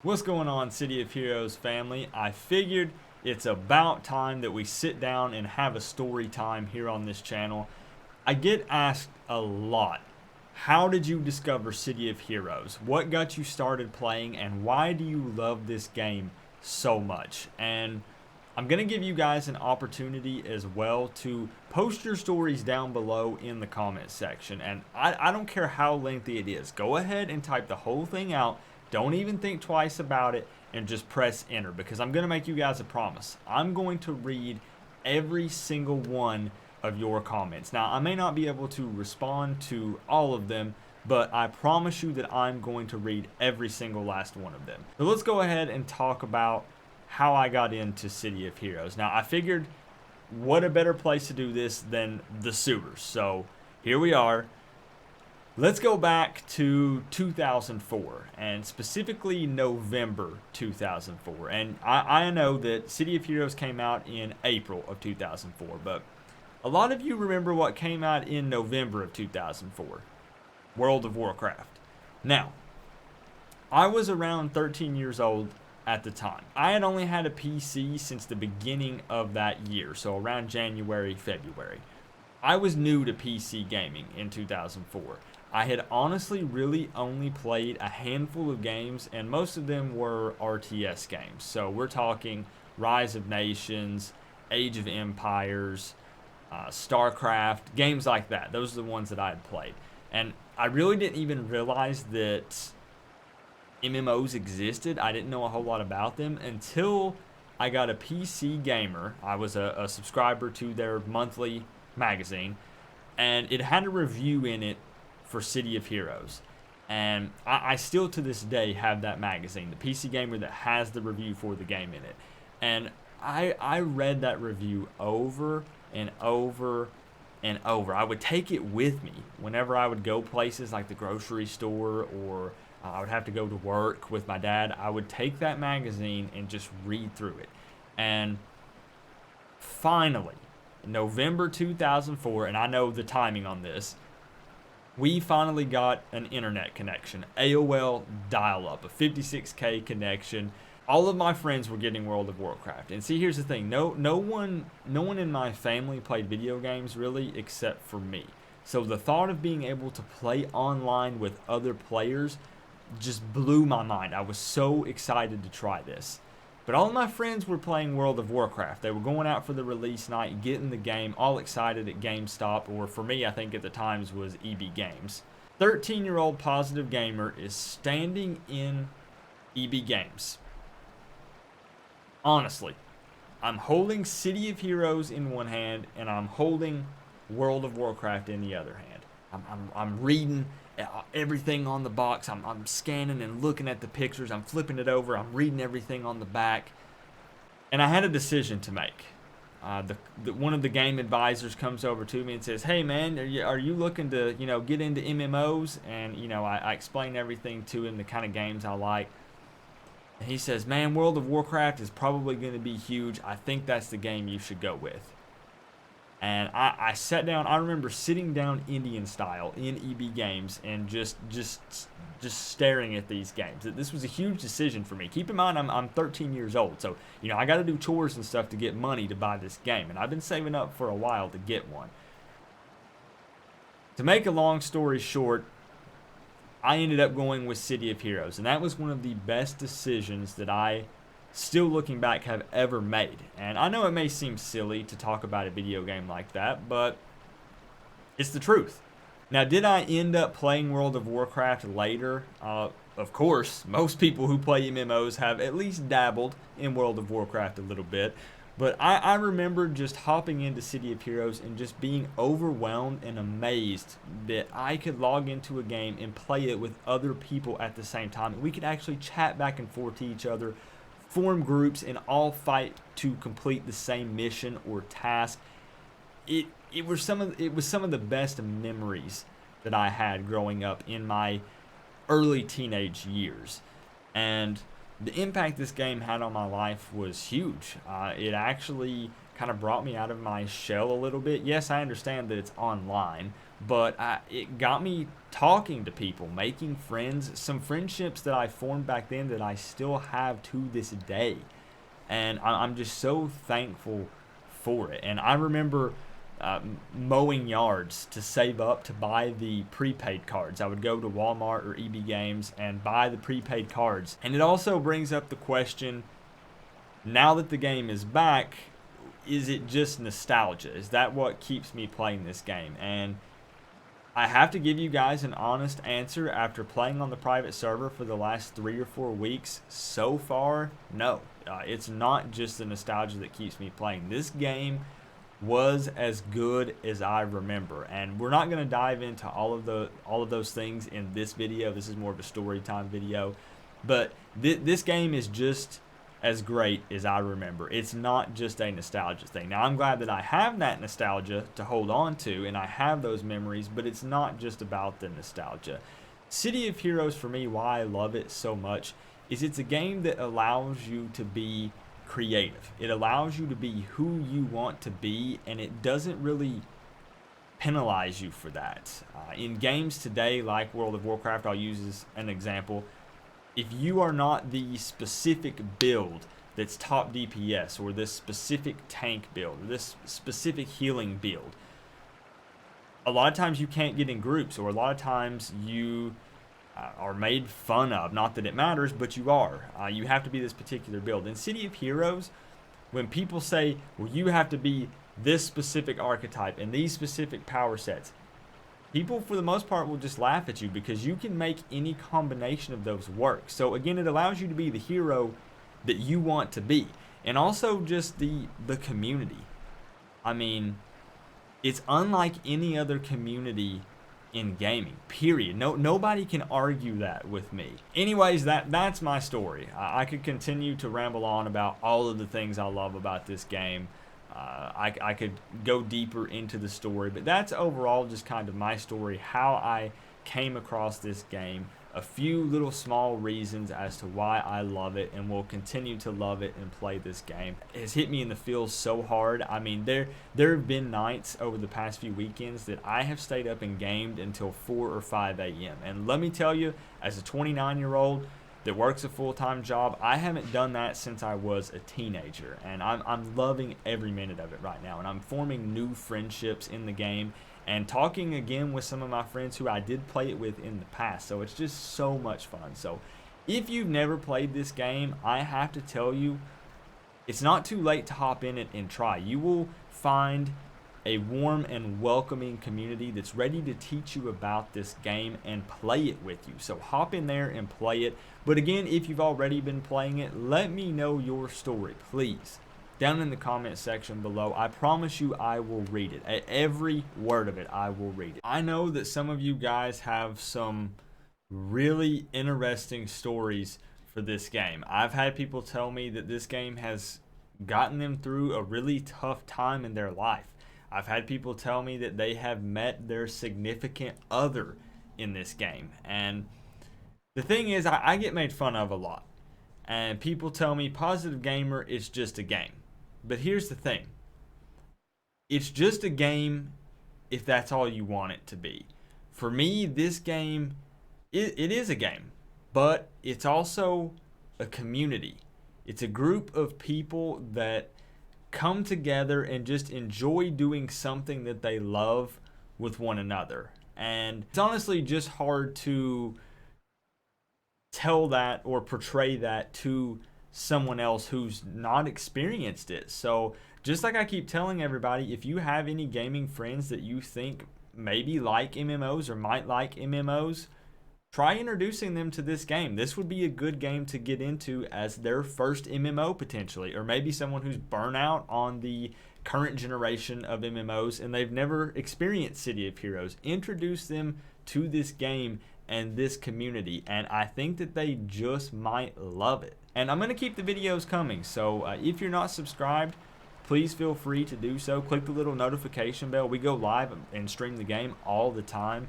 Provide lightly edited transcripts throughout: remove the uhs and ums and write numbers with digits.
What's going on, City of Heroes family? I figured it's about time that we sit down and have a story time here on this channel. I get asked a lot, how did you discover City of Heroes? What got you started playing, and why do you love this game so much? And I'm going to give you guys an opportunity as well to post your stories down below in the comment section. And I don't care how lengthy it is. Go ahead and type the whole thing out. Don't even think twice about it and just press enter, because I'm going to make you guys a promise. I'm going to read every single one of your comments. Now, I may not be able to respond to all of them, but I promise you that I'm going to read every single last one of them. So let's go ahead and talk about how I got into City of Heroes. Now, I figured what a better place to do this than the sewers. So here we are. Let's go back to 2004, and specifically November 2004. And I know that City of Heroes came out in April of 2004, but a lot of you remember what came out in November of 2004, World of Warcraft. Now, I was around 13 years old at the time. I had only had a PC since the beginning of that year, so around January, February. I was new to PC gaming in 2004. I had honestly really only played a handful of games, and most of them were RTS games. So we're talking Rise of Nations, Age of Empires, StarCraft, games like that. Those are the ones that I had played. And I really didn't even realize that MMOs existed. I didn't know a whole lot about them until I got a PC Gamer. I was a subscriber to their monthly magazine, and it had a review in it for City of Heroes. And I still to this day have that magazine, the PC Gamer, that has the review for the game in it. And I read that review over and over and over. I would take it with me whenever I would go places like the grocery store, or I would have to go to work with my dad. I would take that magazine and just read through it. And finally, in November 2004, and I know the timing on this, we finally got an internet connection, AOL dial-up, a 56K connection. All of my friends were getting World of Warcraft. And see, here's the thing. No one in my family played video games really except for me. So the thought of being able to play online with other players just blew my mind. I was so excited to try this. But all of my friends were playing World of Warcraft. They were going out for the release night, getting the game, all excited at GameStop, or for me, I think at the times was EB Games. 13-year-old positive gamer is standing in EB Games. Honestly, I'm holding City of Heroes in one hand, and I'm holding World of Warcraft in the other hand. I'm reading everything on the box. I'm scanning and looking at the pictures. I'm flipping it over. I'm reading everything on the back. And I had a decision to make. One of the game advisors comes over to me and says, "Hey man, are you looking to get into MMOs?" And I explain everything to him, the kind of games I like. And he says, "Man, World of Warcraft is probably going to be huge. I think that's the game you should go with." And I sat down. I remember sitting down Indian style in EB Games and just staring at these games. This was a huge decision for me. Keep in mind, I'm 13 years old, so I got to do chores and stuff to get money to buy this game, and I've been saving up for a while to get one. To make a long story short, I ended up going with City of Heroes, and that was one of the best decisions that I, still looking back, have ever made. And I know it may seem silly to talk about a video game like that, but it's the truth. Now, did I end up playing World of Warcraft later? Of course, most people who play MMOs have at least dabbled in World of Warcraft a little bit. But I remember just hopping into City of Heroes and just being overwhelmed and amazed that I could log into a game and play it with other people at the same time. We could actually chat back and forth to each other, form groups, and all fight to complete the same mission or task. It was some of the best memories that I had growing up in my early teenage years. And the impact this game had on my life was huge. It actually kind of brought me out of my shell a little bit. Yes, I understand that it's online, but it got me talking to people, making friends, some friendships that I formed back then that I still have to this day. And I'm just so thankful for it. And I remember mowing yards to save up to buy the prepaid cards. I would go to Walmart or EB Games and buy the prepaid cards. And it also brings up the question, now that the game is back, is it just nostalgia? Is that what keeps me playing this game? And I have to give you guys an honest answer after playing on the private server for the last 3 or 4 weeks. So far, no. It's not just the nostalgia that keeps me playing. This game was as good as I remember, and we're not going to dive into all of those things in this video. This is more of a story time video, but this game is just as great as I remember. It's not just a nostalgia thing. Now, I'm glad that I have that nostalgia to hold on to, and I have those memories, but it's not just about the nostalgia. City of Heroes, for me, why I love it so much is it's a game that allows you to be creative. It allows you to be who you want to be, and it doesn't really penalize you for that. In games today, like World of Warcraft, I'll use as an example. If you are not the specific build that's top DPS, or this specific tank build, or this specific healing build, a lot of times you can't get in groups, or a lot of times you are made fun of. Not that it matters, but you are. You have to be this particular build. In City of Heroes, when people say, well, you have to be this specific archetype and these specific power sets, people for the most part will just laugh at you because you can make any combination of those work. So again, it allows you to be the hero that you want to be. And also just the community. I mean, it's unlike any other community in gaming, period. Nobody can argue that with me. Anyways, that's my story. I could continue to ramble on about all of the things I love about this game. I could go deeper into the story, but that's overall just kind of my story, how I came across this game, a few little small reasons as to why I love it and will continue to love it and play this game. It has hit me in the feels so hard. I mean, there have been nights over the past few weekends that I have stayed up and gamed until 4 or 5 a.m. And let me tell you, as a 29-year-old that works a full-time job, I haven't done that since I was a teenager, and I'm loving every minute of it right now, and I'm forming new friendships in the game and talking again with some of my friends who I did play it with in the past. So it's just so much fun. So if you've never played this game, I have to tell you, it's not too late to hop in it and try. You will find a warm and welcoming community that's ready to teach you about this game and play it with you. So hop in there and play it. But again, if you've already been playing it, let me know your story, please, down in the comment section below. I promise you I will read it. Every word of it, I will read it. I know that some of you guys have some really interesting stories for this game. I've had people tell me that this game has gotten them through a really tough time in their life. I've had people tell me that they have met their significant other in this game. And the thing is, I get made fun of a lot. And people tell me Positive Gamer is just a game. But here's the thing. It's just a game if that's all you want it to be. For me, this game, it is a game. But it's also a community. It's a group of people that come together and just enjoy doing something that they love with one another. And it's honestly just hard to tell that or portray that to someone else who's not experienced it. So just like I keep telling everybody, if you have any gaming friends that you think maybe like MMOs or might like MMOs, try introducing them to this game. This would be a good game to get into as their first MMO potentially, or maybe someone who's burnt out on the current generation of MMOs and they've never experienced City of Heroes. Introduce them to this game and this community, and I think that they just might love it. And I'm going to keep the videos coming, so if you're not subscribed, please feel free to do so. Click the little notification bell. We go live and stream the game all the time.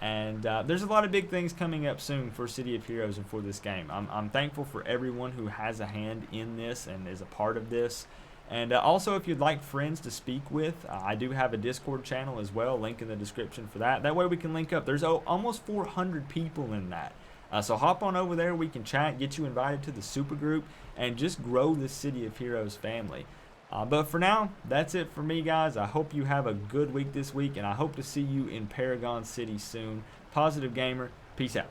And there's a lot of big things coming up soon for City of Heroes and for this game. I'm thankful for everyone who has a hand in this and is a part of this. And also, if you'd like friends to speak with, I do have a Discord channel as well. Link in the description for that. That way we can link up. There's almost 400 people in that. So hop on over there. We can chat, get you invited to the super group, and just grow this City of Heroes family. But for now, that's it for me, guys. I hope you have a good week this week, and I hope to see you in Paragon City soon. Positive Gamer, peace out.